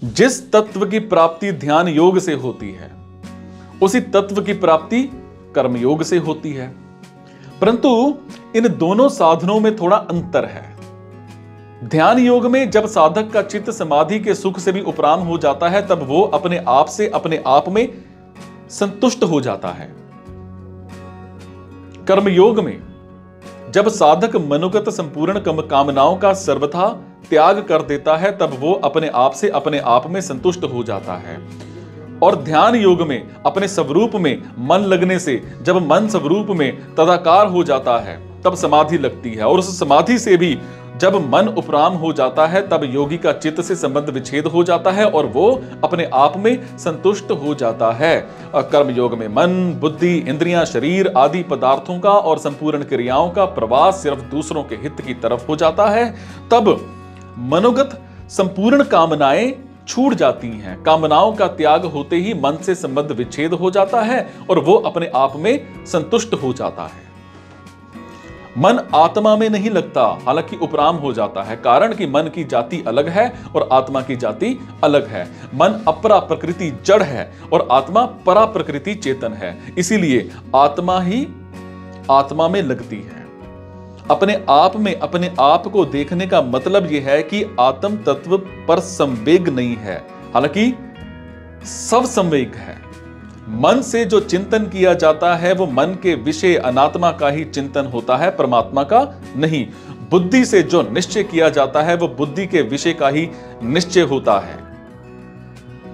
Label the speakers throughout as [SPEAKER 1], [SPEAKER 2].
[SPEAKER 1] जिस तत्व की प्राप्ति ध्यान योग से होती है उसी तत्व की प्राप्ति कर्म योग से होती है, परंतु इन दोनों साधनों में थोड़ा अंतर है। ध्यान योग में जब साधक का चित्त समाधि के सुख से भी उपराम हो जाता है तब वो अपने आप से अपने आप में संतुष्ट हो जाता है। कर्मयोग में जब साधक मनोगत संपूर्ण कामनाओं का सर्वथा त्याग कर देता है तब वो अपने आप से अपने आप में संतुष्ट हो जाता है। और ध्यान योग में अपने स्वरूप में मन लगने से जब मन स्वरूप में तदाकार हो जाता है तब समाधि लगती है, और उस समाधि से भी जब मन उपराम हो जाता है तब योगी का चित्त से संबंध विच्छेद हो जाता है और वो अपने आप में संतुष्ट हो जाता है। कर्म योग में मन, बुद्धि, इंद्रियां, शरीर आदि पदार्थों का और संपूर्ण क्रियाओं का प्रवास सिर्फ दूसरों के हित की तरफ हो जाता है। तब मनोगत संपूर्ण कामनाएं छूट जाती हैं। कामनाओं का त्याग होते ही मन से संबंध विच्छेद हो जाता है और वो अपने आप में संतुष्ट हो जाता है। मन आत्मा में नहीं लगता, हालांकि उपराम हो जाता है, कारण कि मन की जाति अलग है और आत्मा की जाति अलग है। मन अपरा प्रकृति जड़ है और आत्मा परा प्रकृति चेतन है, इसीलिए आत्मा ही आत्मा में लगती है। अपने आप में अपने आप को देखने का मतलब यह है कि आत्म तत्व पर संवेग नहीं है, हालांकि सब संवेग है। मन से जो चिंतन किया जाता है वो मन के विषय अनात्मा का ही चिंतन होता है, परमात्मा का नहीं। बुद्धि से जो निश्चय किया जाता है वो बुद्धि के विषय का ही निश्चय होता है,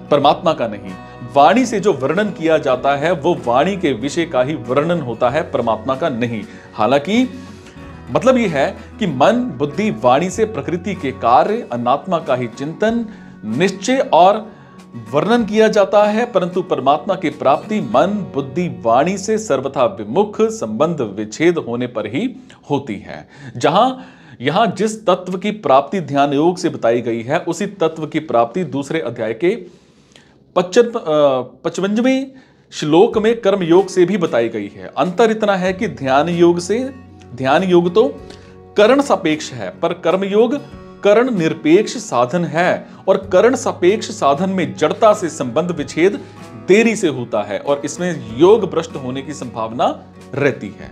[SPEAKER 1] परमात्मा का नहीं। वाणी से जो वर्णन किया जाता है वो वाणी के विषय का ही वर्णन होता है, परमात्मा का नहीं। हालांकि मतलब यह है कि मन, बुद्धि, वाणी से प्रकृति के कार्य, अनात्मा का ही चिंतन, निश्चय और वर्णन किया जाता है, परंतु परमात्मा की प्राप्ति मन, बुद्धि, वाणी से सर्वथा विमुख संबंध विच्छेद होने पर ही होती है। यहां जिस तत्व की प्राप्ति ध्यान योग से बताई गई है उसी तत्व की प्राप्ति दूसरे अध्याय के 55वें श्लोक में कर्म योग से भी बताई गई है। अंतर इतना है कि ध्यान योग तो करण सापेक्ष है, पर कर्म योग करण निरपेक्ष साधन है, और करण सापेक्ष साधन में जड़ता से संबंध विच्छेद देरी से होता है और इसमें योग भ्रष्ट होने की संभावना रहती है।